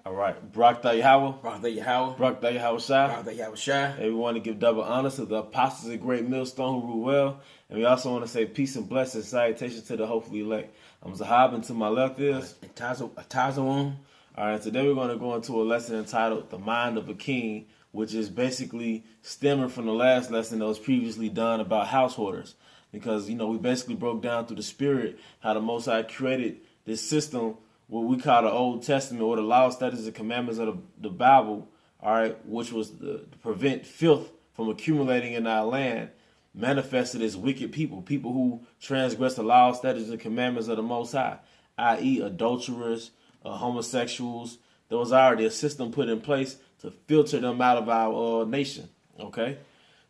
All right. Barak Yahweh. Barak Yahweh. Barak Yahweh Shai. Barak Yahweh Shai. And we want to give double honor to the apostles of Great Millstone who rule well. And we also want to say peace and blessings, salutations to the hopefully elect. I'm Zahab, and to my left is Tazawon. All right, today we're going to go into a lesson entitled The Mind of a King, which is basically stemming from the last lesson that was previously done about householders. Because, we basically broke down through the spirit how the Most High created this system, what we call the Old Testament, or the law, statutes, and commandments of the Bible, all right, which was to prevent filth from accumulating in our land, manifested as wicked people who transgress the law, statutes, and commandments of the Most High, i.e. adulterers, homosexuals. There was already a system put in place to filter them out of our nation, okay?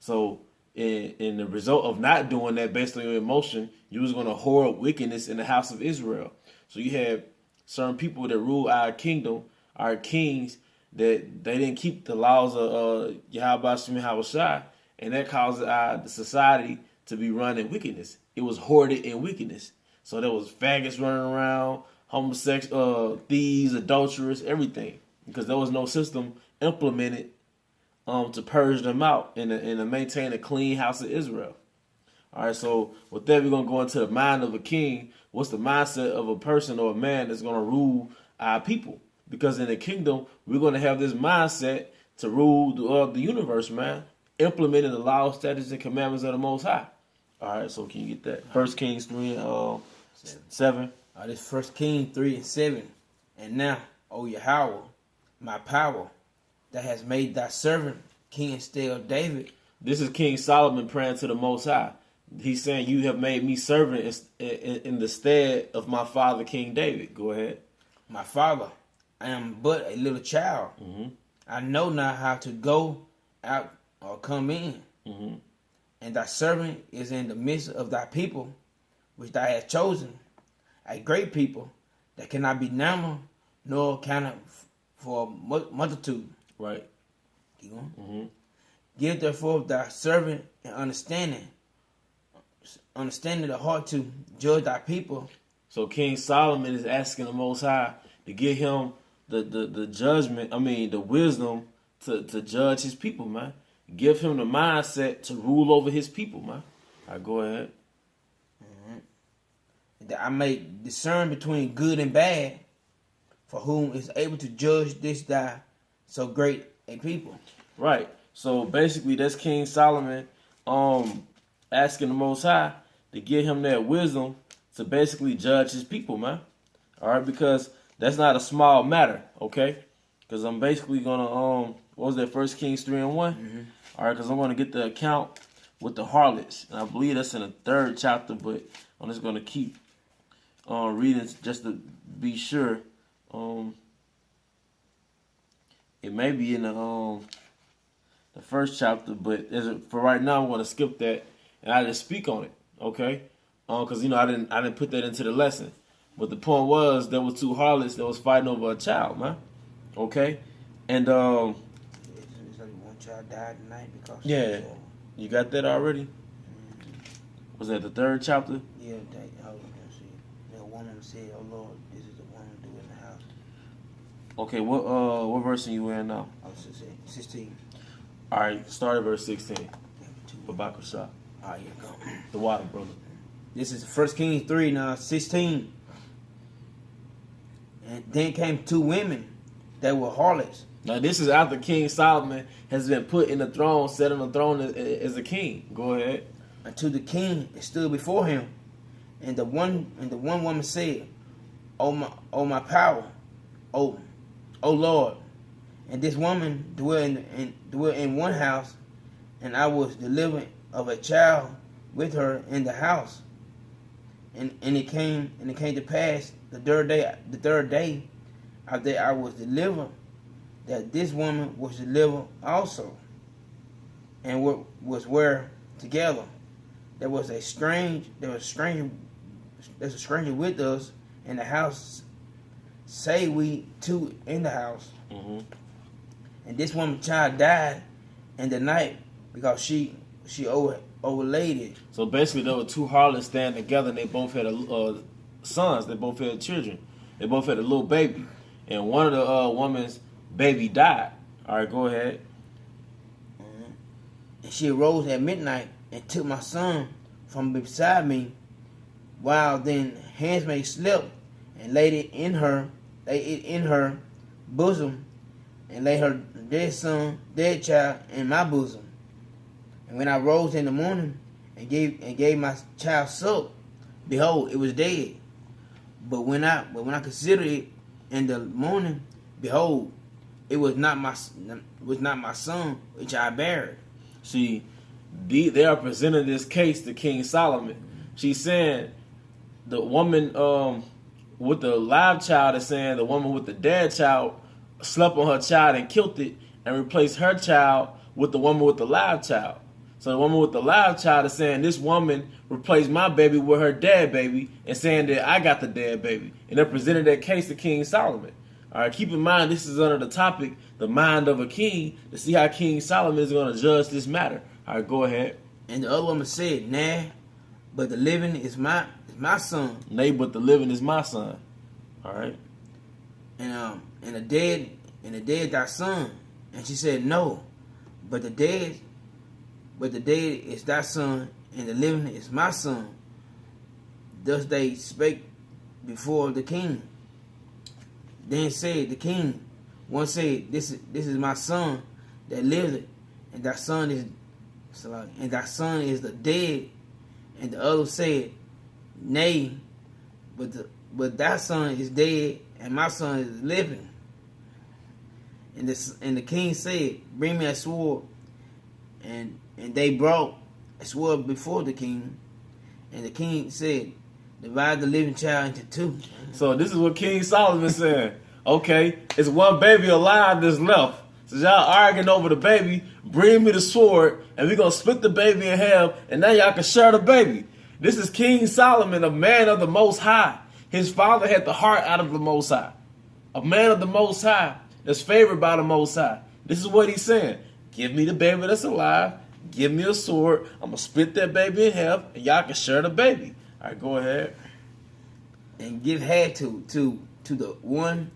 So in the result of not doing that based on your emotion, you was going to hoard wickedness in the house of Israel. So you had certain people that rule our kingdom, our kings, that they didn't keep the laws of Yahweh Shai, and that caused the society to be run in wickedness. It was hoarded in wickedness. So there was faggots running around, homosexual, thieves, adulterers, everything, because there was no system implemented to purge them out and to maintain a clean house of Israel. All right, so with that, we're going to go into the mind of a king. What's the mindset of a person or a man that's going to rule our people? Because in the kingdom, we're going to have this mindset to rule the universe, man, implementing the laws, statutes, and commandments of the Most High. All right, so can you get that? 1 Kings 3 and 7. This 1 Kings 3 and 7. And now, O Yahweh, my power, that has made thy servant king instead of David. This is King Solomon praying to the Most High. He's saying, you have made me servant in the stead of my father, King David. Go ahead. My father, I am but a little child. Mm-hmm. I know not how to go out or come in. Mm-hmm. And thy servant is in the midst of thy people, which thou hast chosen, a great people that cannot be numbered nor counted for multitude. Right. Keep going. Mm-hmm. Give therefore thy servant an understanding the heart to judge thy people. So King Solomon is asking the Most High to give him the judgment, the wisdom to judge his people, man. Give him the mindset to rule over his people, man. All right, go ahead. That I may discern between good and bad, for whom is able to judge this thy so great a people. Right. So basically, that's King Solomon asking the Most High to give him that wisdom to basically judge his people, man. All right, because that's not a small matter, okay? Because I'm basically gonna what was that? 1 Kings 3 and 1. Mm-hmm. All right, because I'm gonna get the account with the harlots, and I believe that's in the 3rd chapter, but I'm just gonna keep reading just to be sure. It may be in the 1st chapter, but for right now, I'm going to skip that and I just speak on it, okay? Because I didn't put that into the lesson. But the point was there was 2 harlots that was fighting over a child, man. Okay, and It's only one child died tonight because. Yeah, you got that already. Was that the 3rd chapter? Yeah, the woman said, "Oh Lord, this is the woman do in the house." Okay, what verse are you in now? I was 16. All right, start at verse 16. Babaka Shah. All right, here you go. The water, brother. This is 1 Kings 3 now 16. And then came 2 women that were harlots. Now this is after King Solomon has been put in the throne, set on the throne as a king. Go ahead. Unto the king that stood before him, and the one woman said, "Oh my power, oh Lord." And this woman dwelt in one house, and I was delivered of a child with her in the house. And it came to pass the third day after I was delivered, that this woman was delivered also, and was where together. There's a stranger with us in the house. Say we 2 in the house. Mm-hmm. And this woman's child died in the night because she overlaid it. So basically, there were 2 harlots standing together, and they both had sons. They both had children. They both had a little baby. and one of the woman's baby died. All right, go ahead. And she arose at midnight and took my son from beside me, while then handmaid slept, and laid it in her bosom, and laid her dead child in my bosom. And when I rose in the morning and gave my child suck, behold, it was dead. But when I considered it in the morning, behold, it was not my son which I buried. See, they are presenting this case to King Solomon. She's saying the woman with the live child is saying the woman with the dead child slept on her child and killed it and replaced her child with the woman with the live child. So the woman with the live child is saying this woman replaced my baby with her dead baby and saying that I got the dead baby. And they're presenting that case to King Solomon. All right, keep in mind this is under the topic, the mind of a king, to see how King Solomon is going to judge this matter. All right, go ahead. And the other woman said, Nah, but the living is my son. Nay, but the living is my son. All right. And the dead thy son. And she said, No, but the dead is thy son, and the living is my son. Thus they spake before the king. Then said the king, one said, This is my son that liveth, and thy son is the dead. And the other said, Nay, but thy son is dead, and my son is living. And the king said, Bring me a sword. And they brought a sword before the king. And the king said, Divide the living child into two. So this is what King Solomon said. Okay, it's one baby alive that's left. So y'all arguing over the baby, bring me the sword, and we're going to split the baby in half, and now y'all can share the baby. This is King Solomon, a man of the Most High. His father had the heart out of the Most High. A man of the Most High that's favored by the Most High. This is what he's saying. Give me the baby that's alive. Give me a sword. I'm going to split that baby in half, and y'all can share the baby. All right, go ahead. And give head to the one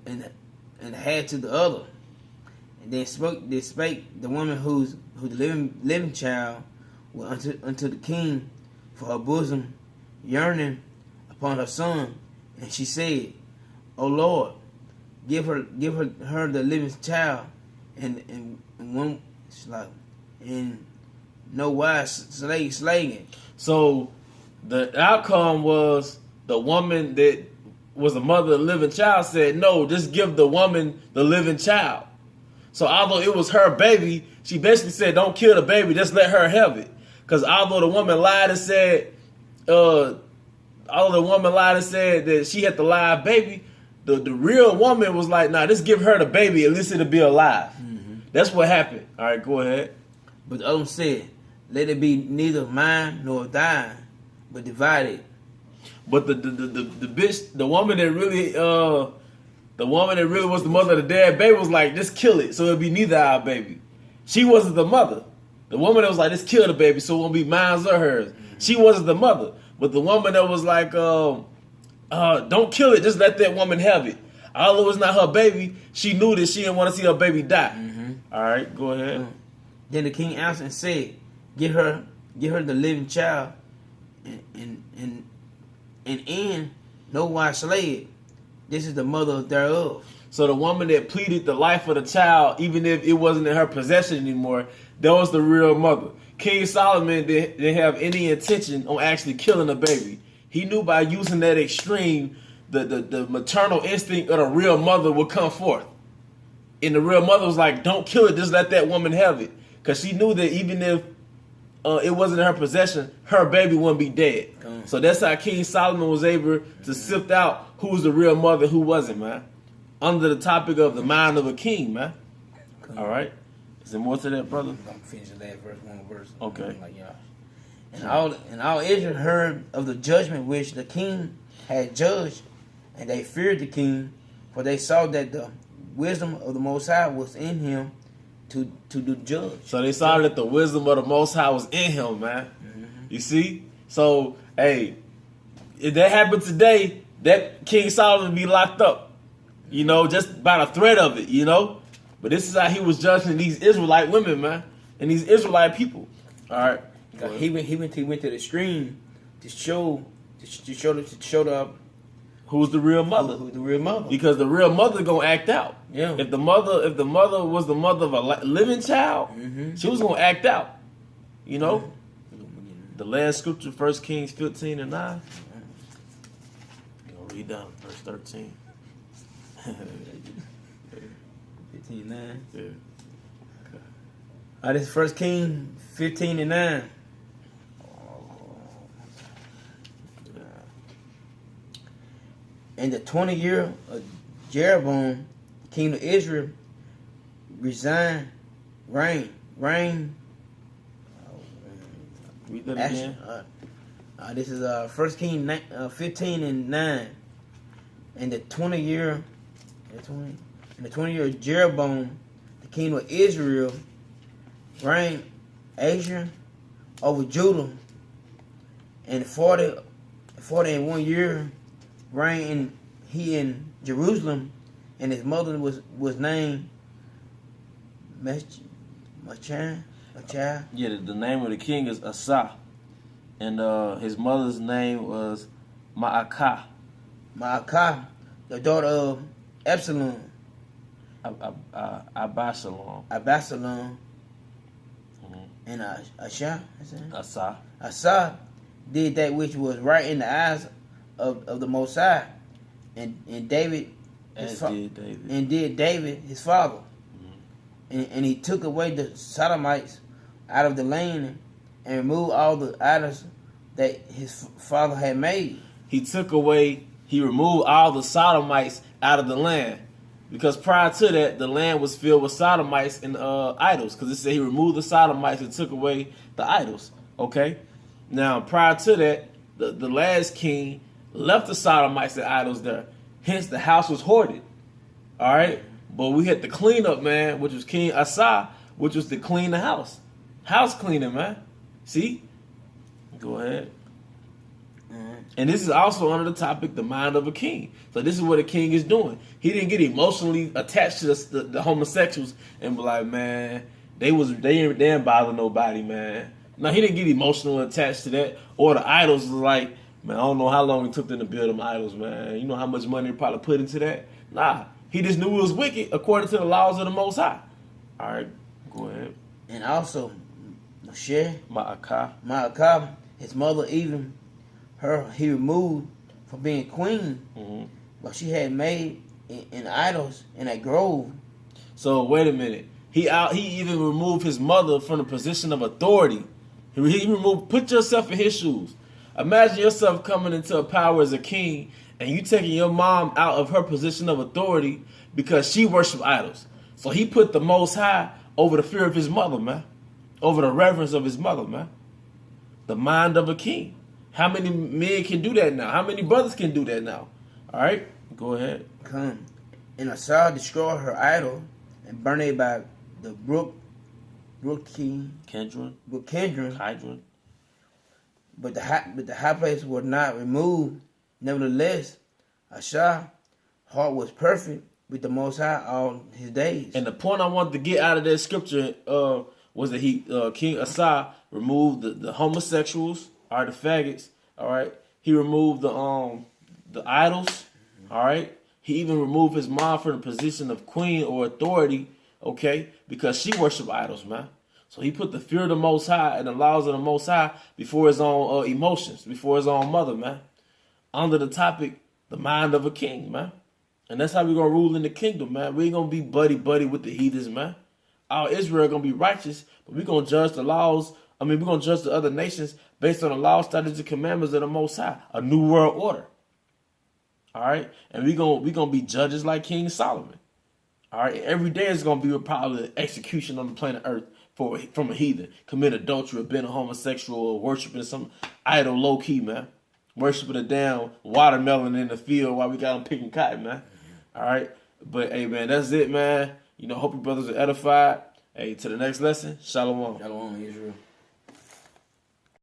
and head to the other. And they spake the woman who's the living child unto the king for her bosom yearning upon her son. And she said, O Lord, give her the living child, and one in no wise slaying it. So the outcome was the woman that was the mother of the living child said, no, just give the woman the living child. So although it was her baby, she basically said, don't kill the baby, just let her have it. Because although the woman lied and said, that she had the live baby, the real woman was like, nah, just give her the baby, at least it'll be alive. Mm-hmm. That's what happened. All right, go ahead. But the other said, let it be neither mine nor thine, but divided. But the bitch, the woman that really was the mother of the dead baby was like, just kill it, so it'll be neither our baby. She wasn't the mother. The woman that was like, just kill the baby, so it won't be mine or hers. She wasn't the mother. But the woman that was like, don't kill it, just let that woman have it. Although it's not her baby, she knew that she didn't want to see her baby die. Mm-hmm. All right, go ahead. Then the king answered and said, give her the living child, and in no wise slay it. This is the mother thereof. So the woman that pleaded the life of the child, even if it wasn't in her possession anymore, that was the real mother. King Solomon didn't have any intention on actually killing a baby. He knew by using that extreme, the maternal instinct of the real mother would come forth. And the real mother was like, don't kill it, just let that woman have it. Because she knew that even if it wasn't in her possession, her baby wouldn't be dead. So that's how King Solomon was able to sift out who was the real mother, who wasn't, man. Under the topic of the mind of a king, man. All right. Is there more to that, brother? I'm gonna finish the last verse, one verse. Okay. Like y'all. And all Israel heard of the judgment which the king had judged, and they feared the king, for they saw that the wisdom of the Most High was in him to do judge. So they saw that the wisdom of the Most High was in him, man. Mm-hmm. You see? So, hey, if that happened today, that King Solomon would be locked up. You know, just by the threat of it, you know? But this is how he was judging these Israelite women, man. And these Israelite people. All right. He went to the extreme to show the Who's the real mother? who's the real mother. Because the real mother gonna act out. Yeah. If the mother was the mother of a living child, she was gonna act out. You know. The last scripture, 1 Kings 15:9. You're gonna read down verse 13. 15:9. Yeah. This is 1 Kings 15:9. In the 20th year of Jeroboam, king of Israel, reign. Read that Actually, again. this is 1 Kings 15:9. In the 20th year of Jeroboam, the king of Israel, reigned Asa over Judah, and 41 year reigned he in Jerusalem, and his mother was named Machan. Yeah, the name of the king is Asa, and his mother's name was Ma'akah. Maacah, the daughter of Absalom. Absalom. And Asa. Asa. Did that which was right in the eyes of the Most High, and David, did David his father, and he took away the Sodomites out of the land and removed all the idols that his father had made. He removed all the Sodomites out of the land. Because prior to that, the land was filled with Sodomites and idols. Because it said he removed the Sodomites and took away the idols. Okay? Now, prior to that, the last king left the Sodomites and idols there. Hence, the house was hoarded. All right? But we had the cleanup, man, which was King Asa, which was to clean the house. House cleaning, man. See? Go ahead. And this is also under the topic, the mind of a king. So this is what a king is doing. He didn't get emotionally attached to the homosexuals and be like, man, they didn't bother nobody, man. No, he didn't get emotionally attached to that. Or the idols was like, man, I don't know how long it took them to build them idols, man. You know how much money they probably put into that? Nah, he just knew it was wicked according to the laws of the Most High. All right, go ahead. And also, Ma'akah, his mother even he removed from being queen, but she had made in idols in that grove. So wait a minute. He even removed his mother from the position of authority. He removed. Put yourself in his shoes. Imagine yourself coming into a power as a king, and you taking your mom out of her position of authority because she worshiped idols. So he put the Most High over the fear of his mother, man, over the reverence of his mother, man. The mind of a king. How many men can do that now? How many brothers can do that now? All right, go ahead. Come. And Asa destroyed her idol and burned it by the brook Kidron. But the high place was not removed. Nevertheless, Asa's heart was perfect with the Most High all his days. And the point I wanted to get out of that scripture was that King Asa removed the homosexuals, or the faggots. All right, he removed the idols. All right, he even removed his mom from the position of queen or authority. Okay, because she worshiped idols, man. So he put the fear of the Most High and the laws of the Most High before his own emotions, before his own mother, man. Under the topic, the mind of a king, man. And that's how we're going to rule in the kingdom, man. We ain't going to be buddy-buddy with the heathens, man. Our Israel going to be righteous, but we're going to judge the laws. We're going to judge the other nations based on the laws, statutes, and commandments of the Most High. A new world order. All right? And we're going to be judges like King Solomon. All right? Every day is going to be probably an execution on the planet Earth from a heathen. Commit adultery or been a homosexual or worshiping some idol low-key, man. Worshiping a damn watermelon in the field while we got them picking cotton, man. All right? But, hey, man, that's it, man. Hope you brothers are edified. Hey, to the next lesson. Shalom. Shalom, Israel.